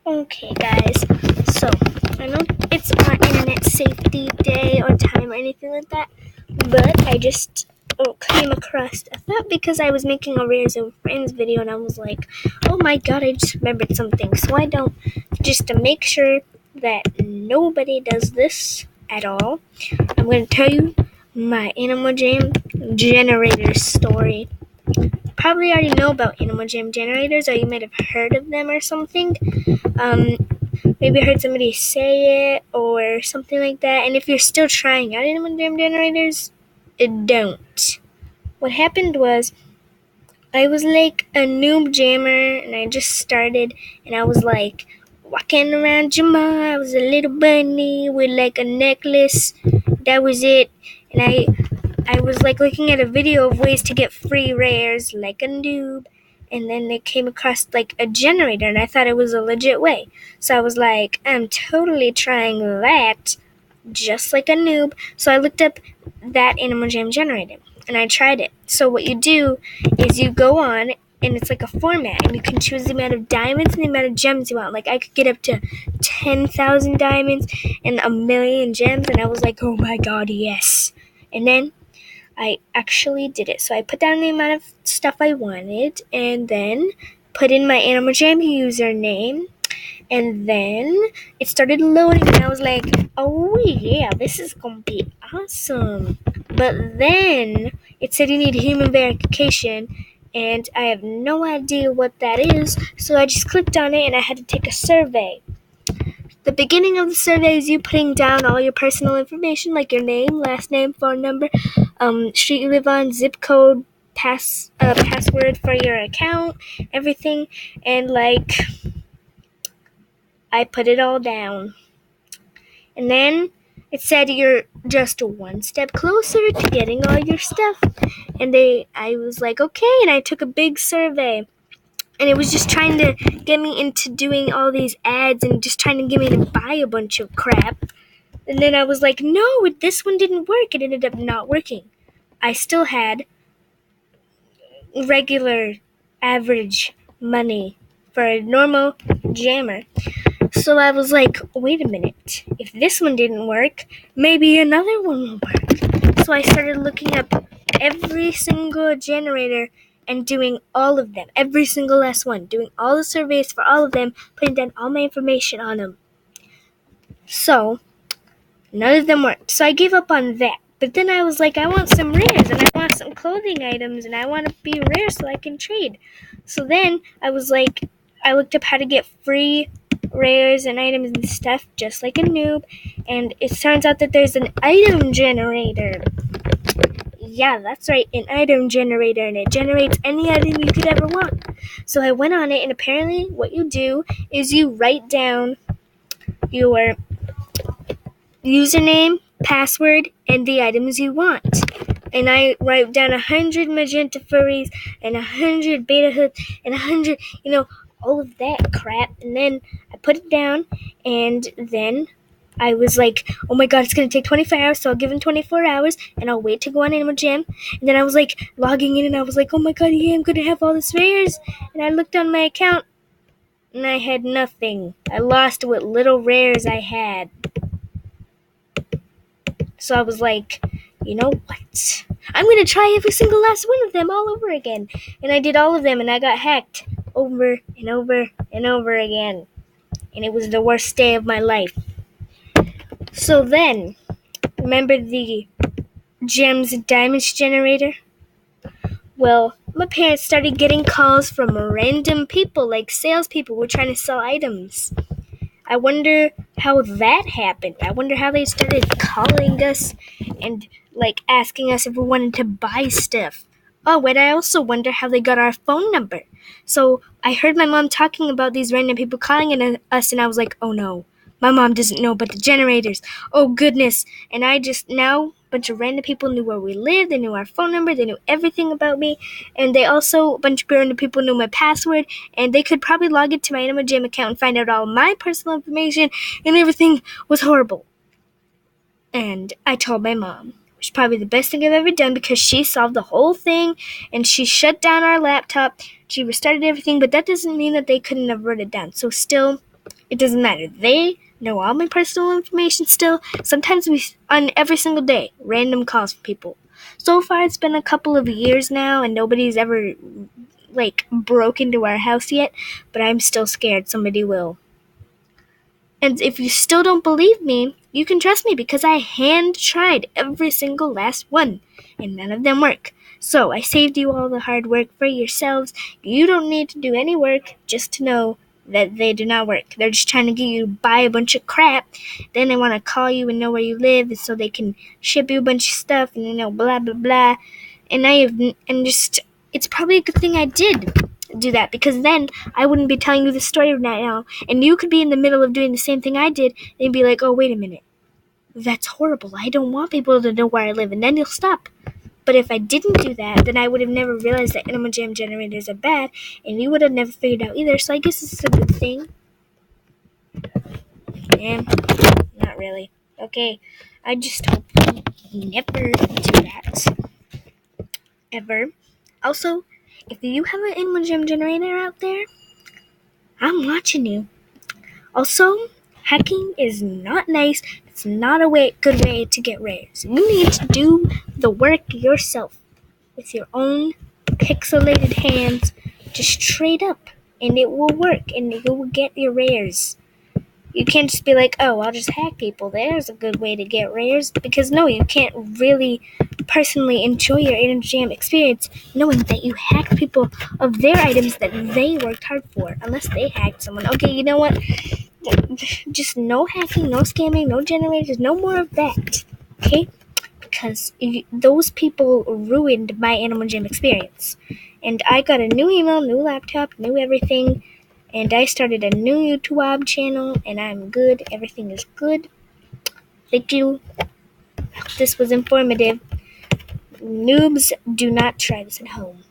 Okay, guys. So, I know it's not internet safety day or time or anything like that, but I just came across a thought because I was making a Rares and Friends video and I was like, oh my god, I just remembered something. So I don't, just to make sure that nobody does this at all, I'm going to tell you my Animal Jam generator story. Probably already know about Animal Jam generators, or you might have heard of them or something. Maybe I heard somebody say it or something like that. And if you're still trying out Animal Jam generators, don't. What happened was I was like a noob jammer, and I just started, and I was like walking around Jamar. I was a little bunny with like a necklace. That was it. And I was like looking at a video of ways to get free rares like a noob, and then they came across like a generator, and I thought it was a legit way. So I was like, I'm totally trying that just like a noob. So I looked up that Animal Jam generator and I tried it. So what you do is you go on and it's like a format, and you can choose the amount of diamonds and the amount of gems you want. Like I could get up to 10,000 diamonds and 1,000,000 gems, and I was like, oh my god, yes. And then I actually did it. So I put down the amount of stuff I wanted and then put in my Animal Jam username, and then it started loading and I was like, oh yeah, this is gonna be awesome. But then it said you need human verification, and I have no idea what that is, so I just clicked on it and I had to take a survey. The beginning of the survey is you putting down all your personal information, like your name, last name, phone number, street you live on, zip code, password for your account, everything, and like I put it all down. And then it said you're just one step closer to getting all your stuff. And I was like, okay, and I took a big survey. And it was just trying to get me into doing all these ads and just trying to get me to buy a bunch of crap. And then I was like, no, this one didn't work. It ended up not working. I still had regular, average money for a normal jammer. So I was like, wait a minute. If this one didn't work, maybe another one will work. So I started looking up every single generator and doing all of them. Every single last one. Doing all the surveys for all of them. Putting down all my information on them. So, none of them worked. So I gave up on that. But then I was like, I want some rares, and I want some clothing items, and I want to be rare so I can trade. So then I was like, I looked up how to get free rares and items and stuff just like a noob, and it turns out that there's an item generator. Yeah, that's right, an item generator, and it generates any item you could ever want. So I went on it, and apparently what you do is you write down your username, password, and the items you want. And I write down 100 magenta furries and 100 beta hoods and 100, all of that crap. And then I put it down, and then I was like, oh my god, it's going to take 24 hours, so I'll give him 24 hours, and I'll wait to go on Animal Jam. And then I was like, logging in, and I was like, oh my god, yeah, I'm going to have all this rares. And I looked on my account, and I had nothing. I lost what little rares I had. So I was like, you know what? I'm going to try every single last one of them all over again. And I did all of them, and I got hacked over and over and over again. And it was the worst day of my life. So then, remember the gems and diamonds generator? Well, my parents started getting calls from random people, like salespeople who were trying to sell items. I wonder how that happened. I wonder how they started calling us and asking us if we wanted to buy stuff. Oh, and I also wonder how they got our phone number. So I heard my mom talking about these random people calling us, and I was like, oh no, my mom doesn't know about the generators. Oh goodness. And now a bunch of random people knew where we lived, they knew our phone number, they knew everything about me, and a bunch of random people knew my password, and they could probably log into my Animal Jam account and find out all my personal information, and everything was horrible. And I told my mom, which is probably the best thing I've ever done, because she solved the whole thing, and she shut down our laptop, she restarted everything, but that doesn't mean that they couldn't have wrote it down. So still, It doesn't matter. They know all my personal information still. Sometimes on every single day, random calls from people. So far, it's been a couple of years now, and nobody's ever, broke into our house yet, but I'm still scared somebody will. And if you still don't believe me, you can trust me because I hand tried every single last one, and none of them work. So I saved you all the hard work for yourselves. You don't need to do any work just to know that they do not work. They're just trying to get you to buy a bunch of crap. Then they want to call you and know where you live, and so they can ship you a bunch of stuff and blah blah blah. And it's probably a good thing I did do that, because then I wouldn't be telling you the story right now, and you could be in the middle of doing the same thing I did and be like, oh, wait a minute, that's horrible, I don't want people to know where I live, and then you'll stop. But if I didn't do that, then I would have never realized that Animal Jam generators are bad, and you would have never figured out either, so I guess this is a good thing. Not really. Okay, I just hope you never do that. Ever. Also, if you have an Animal Jam generator out there, I'm watching you. Also, hacking is not nice. It's not a good way to get rares. You need to do the work yourself with your own pixelated hands, just straight up, and it will work, and you will get your rares. You can't just be like, oh, I'll just hack people. There's a good way to get rares. Because no, you can't really personally enjoy your Animal Jam experience knowing that you hacked people of their items that they worked hard for. Unless they hacked someone. Okay, you know what? Just no hacking, no scamming, no generators, no more of that. Okay? Because those people ruined my Animal Jam experience. And I got a new email, new laptop, new everything. And I started a new YouTube channel, and I'm good. Everything is good. Thank you. This was informative. Noobs, do not try this at home.